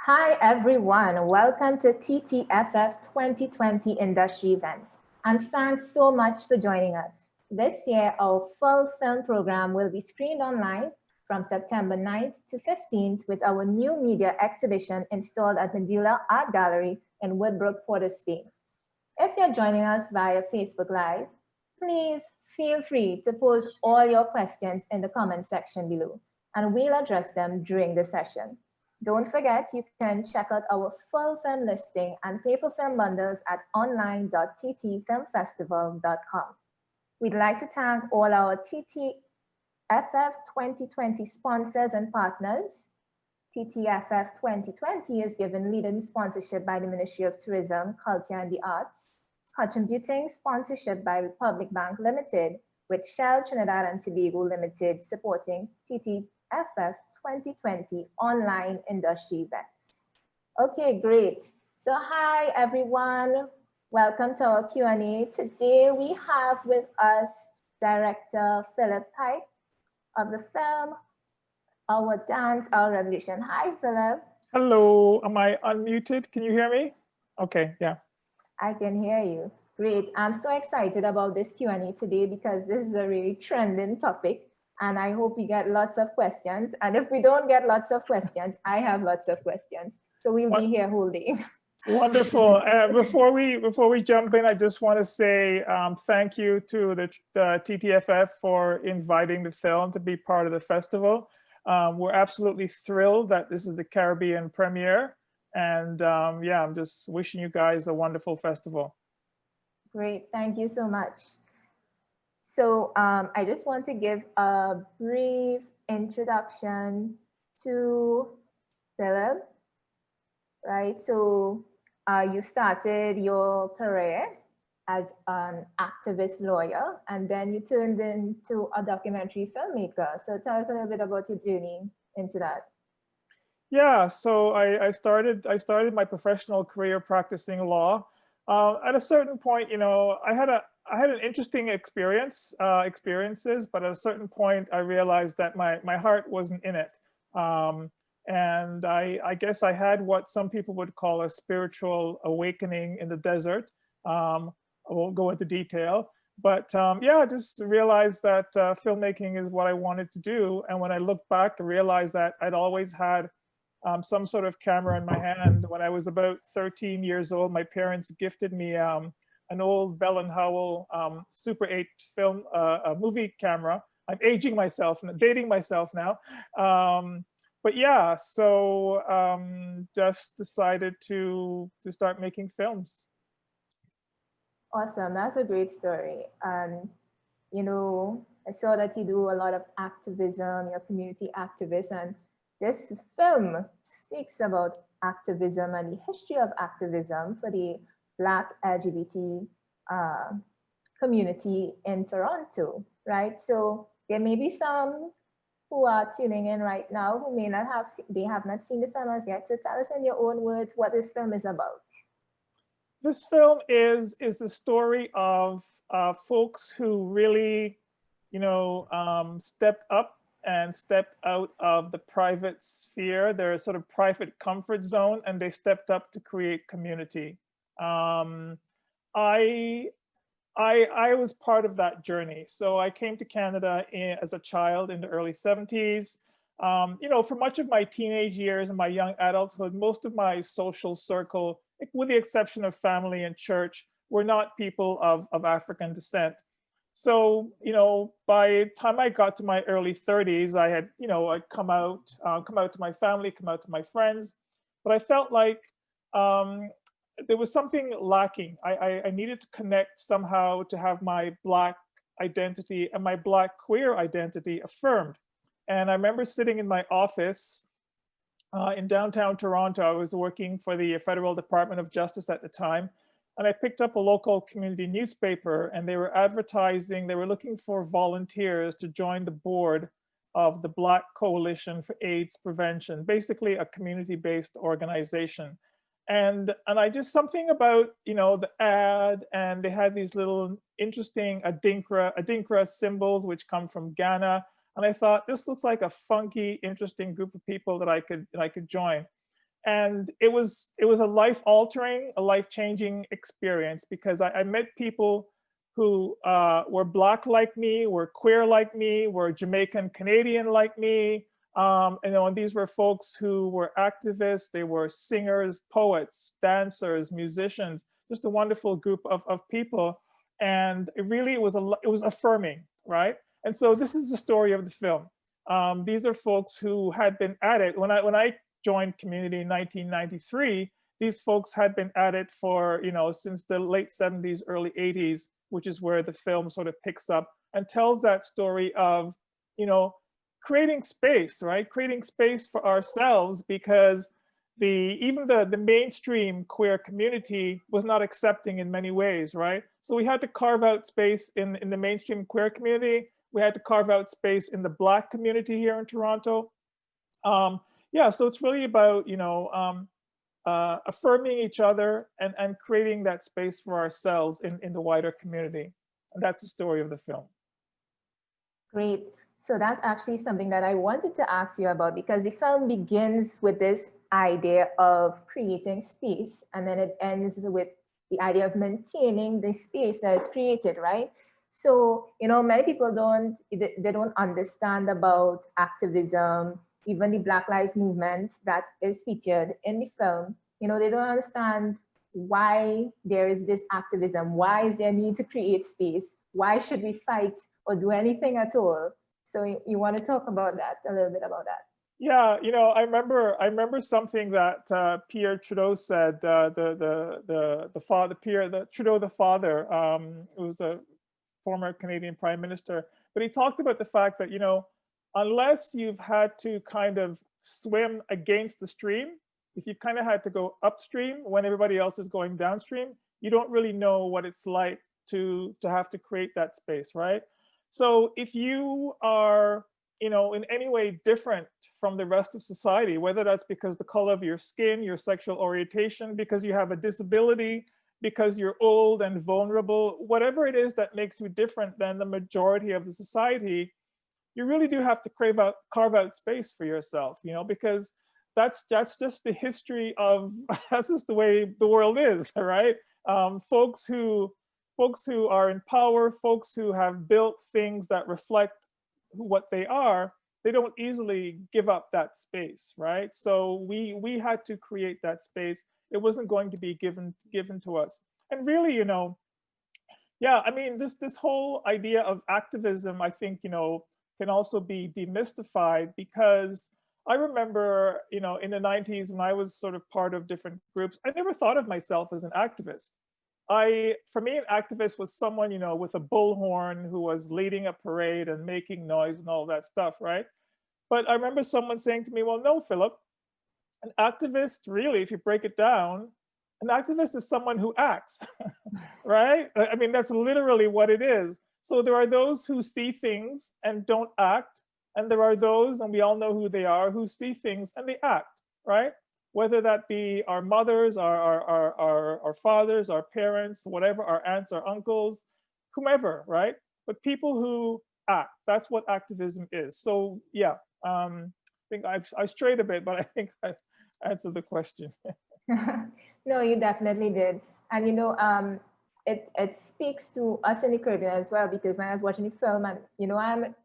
Hi everyone, welcome to ttff 2020 industry events, and thanks so much for joining us. This year, our full film program will be screened online from September 9th to 15th with our new media exhibition installed at Medulla Art Gallery in Woodbrook, Port of Spain. If you're joining us via Facebook Live, please feel free to post all your questions in the comment section below, and we'll address them during the session. Don't forget, you can check out our full film listing and paper film bundles at online.ttfilmfestival.com. We'd like to thank all our TTFF 2020 sponsors and partners. TTFF 2020 is given leading sponsorship by the Ministry of Tourism, Culture and the Arts, contributing sponsorship by Republic Bank Limited, with Shell Trinidad and Tobago Limited supporting TTFF 2020 online industry events. Okay, great. So hi everyone, welcome to our Q&A. Today we have with us Director Phillip Pike of the film Our Dance of Revolution. Hi Phillip. Hello, am I unmuted? Can you hear me? Okay, yeah. I can hear you. Great, I'm so excited about this Q&A today because this is a really trending topic. And I hope we get lots of questions. And if we don't get lots of questions, I have lots of questions. So we'll be here whole day. Wonderful. Before we jump in, I just want to say thank you to the TTFF for inviting the film to be part of the festival. We're absolutely thrilled that this is the Caribbean premiere. And yeah, I'm just wishing you guys a wonderful festival. Great, thank you so much. So I just want to give a brief introduction to Phillip, right? So you started your career as an activist lawyer, and then you turned into a documentary filmmaker. So tell us a little bit about your journey into that. Yeah, so I started my professional career practicing law. At a certain point, you know, I had an interesting experiences, but at a certain point, I realized that my heart wasn't in it. And I guess I had what some people would call a spiritual awakening in the desert. I won't go into detail, but yeah, I just realized that filmmaking is what I wanted to do. And when I look back, I realized that I'd always had some sort of camera in my hand. When I was about 13 years old, my parents gifted me an old Bell & Howell Super 8 film movie camera. I'm aging myself and dating myself now. But yeah, so just decided to start making films. Awesome, that's a great story. And you know, I saw that you do a lot of activism, you're a community activist, and this film speaks about activism and the history of activism for the Black LGBT community in Toronto, right? So there may be some who are tuning in right now who may not have, they have not seen the film as yet. So tell us in your own words what this film is about. This film is the story of folks who really, you know, stepped up and stepped out of the private sphere, their sort of private comfort zone, and they stepped up to create community. I was part of that journey. So I came to Canada as a child in the early 70s. You know, for much of my teenage years and my young adulthood, most of my social circle, with the exception of family and church, were not people of African descent. So, you know, by the time I got to my early 30s, I had, you know, I'd come out to my family, come out to my friends, but I felt like there was something lacking. I needed to connect somehow to have my Black identity and my Black queer identity affirmed. And I remember sitting in my office in downtown Toronto. I was working for the Federal Department of Justice at the time. And I picked up a local community newspaper, and they were advertising, they were looking for volunteers to join the board of the Black Coalition for AIDS Prevention, basically a community-based organization. And I just, something about, you know, the ad, and they had these little interesting Adinkra symbols, which come from Ghana. And I thought, this looks like a funky, interesting group of people that I could join. And it was a life-altering, a life-changing experience, because I met people who were Black like me, were queer like me, were Jamaican Canadian like me. And these were folks who were activists, they were singers, poets, dancers, musicians, just a wonderful group of people. And it really was affirming, right? And so this is the story of the film. These are folks who had been at it. When I joined Community in 1993, these folks had been at it for, since the late 70s, early 80s, which is where the film sort of picks up and tells that story of, creating space, right? Creating space for ourselves, because even the mainstream queer community was not accepting in many ways, right? So we had to carve out space in the mainstream queer community. We had to carve out space in the Black community here in Toronto. Yeah, so it's really about, affirming each other and creating that space for ourselves in the wider community. And that's the story of the film. Great. So that's actually something that I wanted to ask you about, because the film begins with this idea of creating space, and then it ends with the idea of maintaining the space that is created, right? So, many people they don't understand about activism, even the Black Lives Movement that is featured in the film. They don't understand why there is this activism. Why is there a need to create space? Why should we fight or do anything at all? So you want to talk about that, a little bit about that? Yeah, I remember something that Pierre Trudeau said. The father, Trudeau the father, who was a former Canadian Prime Minister, but he talked about the fact that unless you've had to kind of swim against the stream, if you kind of had to go upstream when everybody else is going downstream, you don't really know what it's like to have to create that space, right? So if you are, in any way different from the rest of society, whether that's because the color of your skin, your sexual orientation, because you have a disability, because you're old and vulnerable, whatever it is that makes you different than the majority of the society, you really do have to carve out space for yourself, because that's just the history of, that's just the way the world is, right? Folks who are in power, folks who have built things that reflect what they are, they don't easily give up that space, right? So we had to create that space. It wasn't going to be given to us. And really, yeah, I mean, this whole idea of activism, I think, can also be demystified, because I remember, in the 90s, when I was sort of part of different groups, I never thought of myself as an activist. For me, an activist was someone, with a bullhorn who was leading a parade and making noise and all that stuff, right? But I remember someone saying to me, well, no, Philip, an activist, really, if you break it down, an activist is someone who acts, right? I mean, that's literally what it is. So there are those who see things and don't act, and there are those, and we all know who they are, who see things and they act, right? Whether that be our mothers, our fathers, our parents, whatever, our aunts, our uncles, whomever, right? But people who act, that's what activism is. So yeah, I think I strayed a bit, but I think I answered the question. No, you definitely did. And it speaks to us in the Caribbean as well, because when I was watching the film, and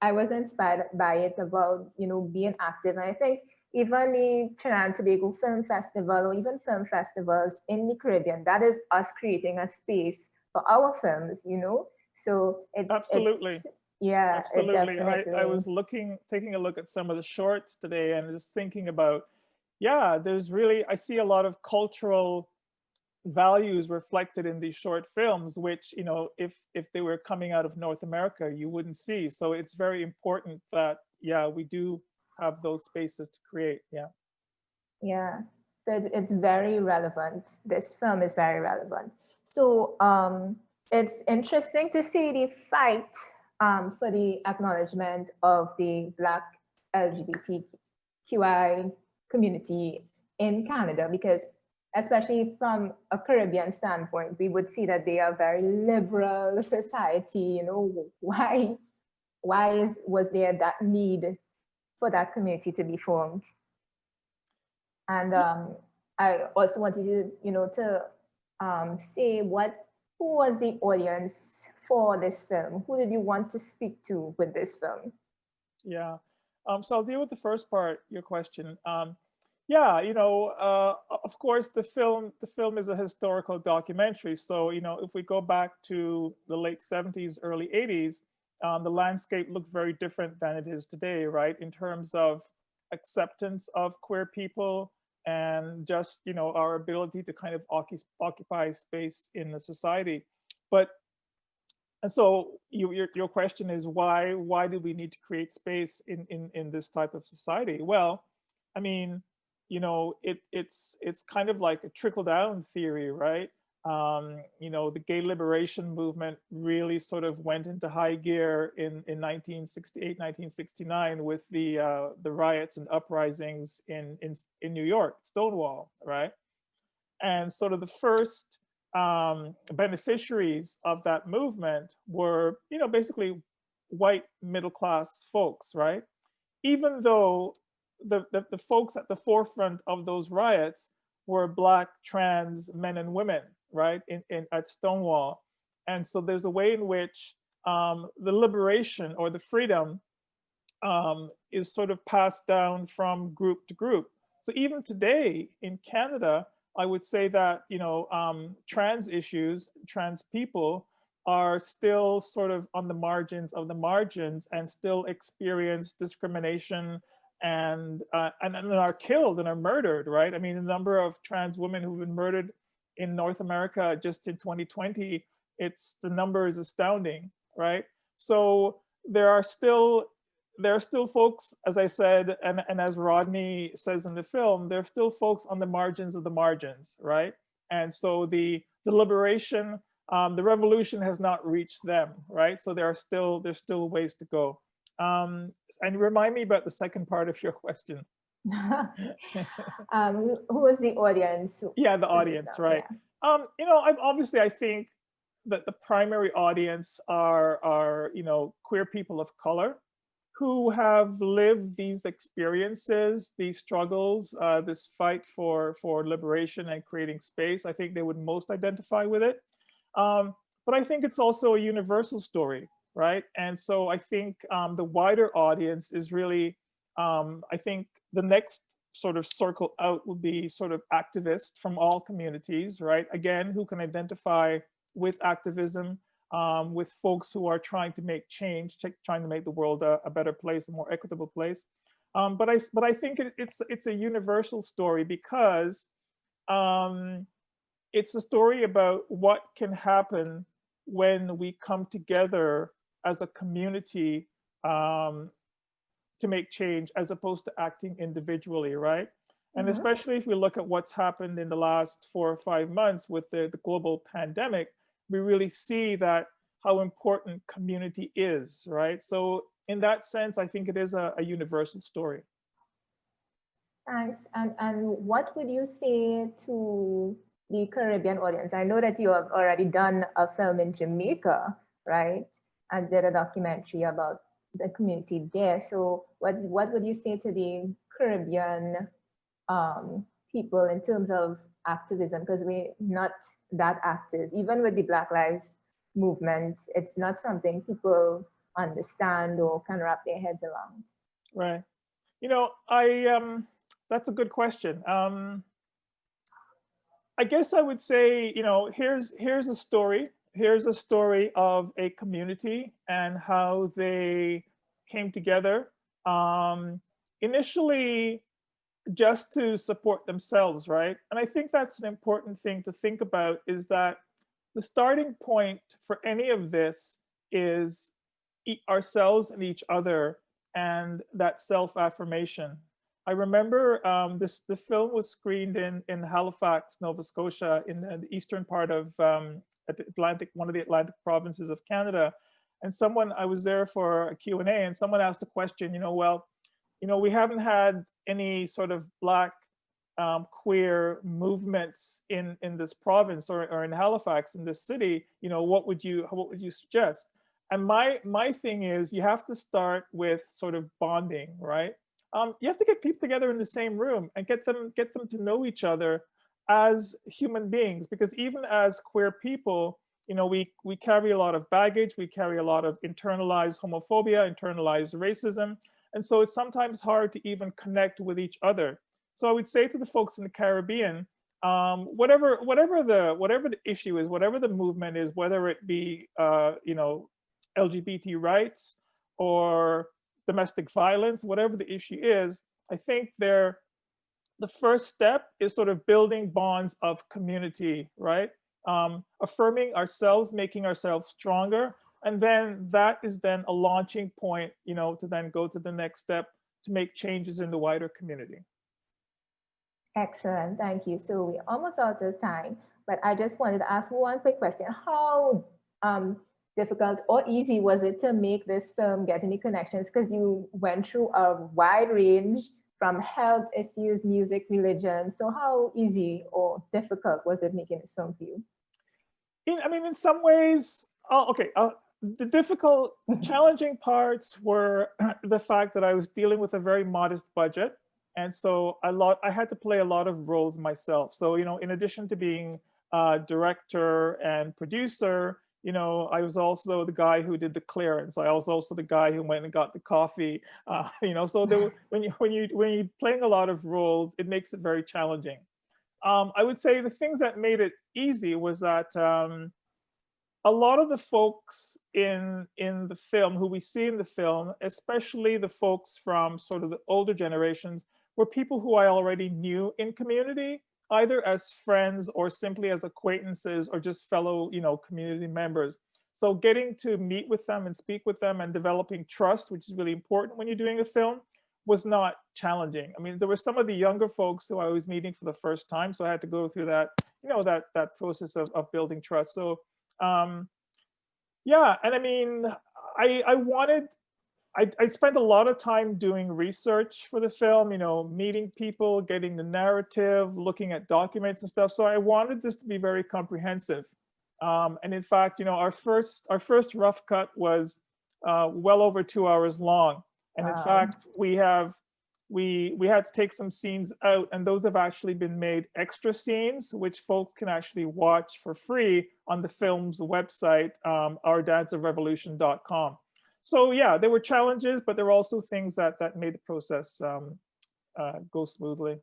I was inspired by it about being active. And I think even the Trinidad and Tobago Film Festival, or even film festivals in the Caribbean, that is us creating a space for our films. So Absolutely. Yeah, absolutely. I was taking a look at some of the shorts today, and just thinking about, yeah, I see a lot of cultural values reflected in these short films, which, if they were coming out of North America, you wouldn't see. So it's very important that, yeah, we do have those spaces to create. Yeah. Yeah. So it's very relevant. This film is very relevant. So it's interesting to see the fight for the acknowledgement of the Black LGBTQI community in Canada, because especially from a Caribbean standpoint, we would see that they are very liberal society. Why was there that need for that community to be formed? And I also wanted you, to say who was the audience for this film? Who did you want to speak to with this film? Yeah. So I'll deal with the first part, your question. Yeah, of course, the film is a historical documentary. So, if we go back to the late 70s, early 80s, the landscape looked very different than it is today, right? In terms of acceptance of queer people and just, our ability to kind of occupy space in the society. But and so your question is why do we need to create space in this type of society? Well, I mean, it's kind of like a trickle down theory, right? The gay liberation movement really sort of went into high gear in 1968, 1969 with the riots and uprisings in New York, Stonewall, right? And sort of the first beneficiaries of that movement were, basically white middle class folks, right? Even though the folks at the forefront of those riots were Black trans men and women, right, at Stonewall. And so there's a way in which the liberation or the freedom is sort of passed down from group to group. So even today in Canada, I would say that trans issues, trans people are still sort of on the margins of the margins and still experience discrimination and are killed and are murdered, right? I mean, the number of trans women who've been murdered in North America just in 2020, the number is astounding, right? So there are still folks, as I said, and as Rodney says in the film, there are still folks on the margins of the margins, right? And so the liberation, the revolution has not reached them, right? So there's still ways to go. And remind me about the second part of your question. Who was the audience? Yeah, the audience, right? Yeah. I think that the primary audience are queer people of color who have lived these experiences, these struggles, this fight for liberation and creating space. I think they would most identify with it. But I think it's also a universal story, right? And so I think the wider audience is really, I think the next sort of circle out will be sort of activists from all communities, right? Again, who can identify with activism, with folks who are trying to make change, trying to make the world a better place, a more equitable place. But I think it's a universal story because it's a story about what can happen when we come together as a community to make change, as opposed to acting individually, right? And especially if we look at what's happened in the last 4 or 5 months with the global pandemic, we really see that how important community is, right? So in that sense, I think it is a universal story. Thanks. And what would you say to the Caribbean audience? I know that you have already done a film in Jamaica, right? And did a documentary about the community there. So what would you say to the Caribbean people in terms of activism? Because we're not that active. Even with the Black Lives movement, it's not something people understand or can wrap their heads around. Right. That's a good question. I guess I would say, here's a story. Here's a story of a community and how they came together. Initially, just to support themselves, right? And I think that's an important thing to think about, is that the starting point for any of this is ourselves and each other, and that self-affirmation. I remember the film was screened in Halifax, Nova Scotia, in the eastern part of Atlantic, one of the Atlantic provinces of Canada. And I was there for a Q&A, and someone asked a question, we haven't had any sort of Black queer movements in this province or in Halifax, in this city. What would you suggest? And my thing is, you have to start with sort of bonding, right? you have to get people together in the same room and get them to know each other as human beings, because even as queer people, you know, we carry a lot of baggage, we carry a lot of internalized homophobia, internalized racism, and so it's sometimes hard to even connect with each other. So I would say to the folks in the Caribbean, whatever the issue is, whatever the movement is, whether it be you know, LGBT rights or domestic violence, whatever the issue is, I think the first step is sort of building bonds of community, right? Affirming ourselves, making ourselves stronger, and then that is then a launching point, you know, to then go to the next step to make changes in the wider community. Excellent, thank you. So we're almost out of time, but I just wanted to ask one quick question. How difficult or easy was it to make this film get any connections? Because you went through a wide range from health issues, music, religion. So how easy or difficult was it making this film for you? I mean, in some ways, the difficult, challenging parts were the fact that I was dealing with a very modest budget. And so I had to play a lot of roles myself. So, you know, in addition to being director and producer, you know, I was also the guy who did the clearance. I was also the guy who went and got the coffee. You know, so when you're playing a lot of roles, it makes it very challenging. I would say the things that made it easy was that a lot of the folks in the film, who we see in the film, especially the folks from sort of the older generations, were people who I already knew in community, either as friends or simply as acquaintances or just fellow, you know, community members. So getting to meet with them and speak with them and developing trust, which is really important when you're doing a film, was not challenging. I mean, there were some of the younger folks who I was meeting for the first time, so I had to go through that, you know, that process of building trust. So yeah, and I mean, I spent a lot of time doing research for the film, you know, meeting people, getting the narrative, looking at documents and stuff. So I wanted this to be very comprehensive. And in fact, you know, our first rough cut was well over 2 hours long. And in fact, we had to take some scenes out, and those have actually been made extra scenes, which folks can actually watch for free on the film's website, ourdanceofrevolution.com. So yeah, there were challenges, but there were also things that made the process go smoothly.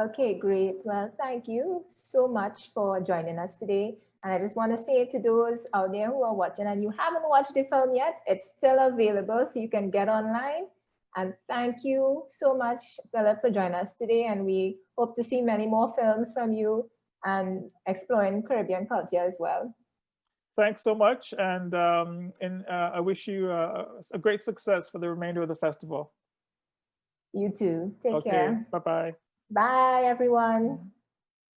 Okay, great. Well, thank you so much for joining us today. And I just want to say to those out there who are watching and you haven't watched the film yet, it's still available, so you can get online. And thank you so much, Phillip, for joining us today. And we hope to see many more films from you and exploring Caribbean culture as well. Thanks so much. And I wish you a great success for the remainder of the festival. You too. Take care. Bye-bye. Bye, everyone.